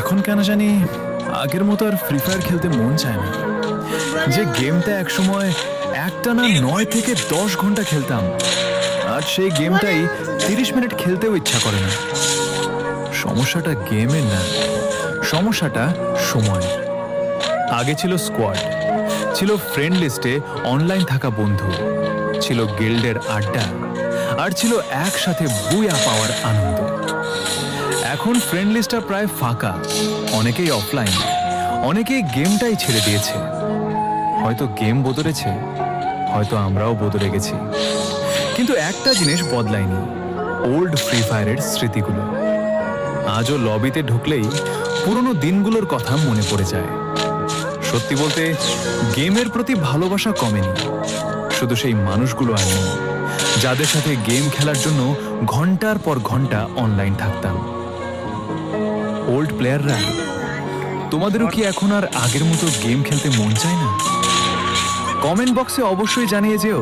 এখন কেন জানি আগের মতো আর ফ্রি ফায়ার খেলতে মন চায় না। যে গেমটা একসময় একটানা 9 থেকে 10 ঘন্টা খেলতাম, আজ সেই গেমটাই 30 মিনিট খেলতেও ইচ্ছা করে না। সমস্যাটা গেমের না, সমস্যাটা সময়ের। আগে ছিল স্কোয়াড, ছিল ফ্রেন্ড লিস্টে অনলাইন থাকা বন্ধু, ছিল গিল্ডের আড্ডা, আর ছিল একসাথে বুয়া পাওয়ার আনন্দ। এখন ফ্রেন্ড লিস্টটা প্রায় ফাঁকা, অনেকেই অফলাইন, অনেকেই গেমটাই ছেড়ে দিয়েছে। হয়তো গেম বদলেছে, হয়তো আমরাও বদলে গেছি, কিন্তু একটা জিনিস বদলায়নি, ওল্ড ফ্রি ফায়ারের স্মৃতিগুলো। আজও লবিতে ঢুকলেই পুরনো দিনগুলোর কথা মনে পড়ে যায়। সত্যি বলতে গেমের প্রতি ভালোবাসা কমেনি, শুধু সেই মানুষগুলো আর নেই যাদের সাথে গেম খেলার জন্য ঘন্টার পর ঘন্টা অনলাইন থাকতাম। ওল্ড প্লেয়াররা, তোমাদেরও কি এখন আর আগের মতো গেম খেলতে মন চায় না? কমেন্ট বক্সে অবশ্যই জানিয়ে যেও।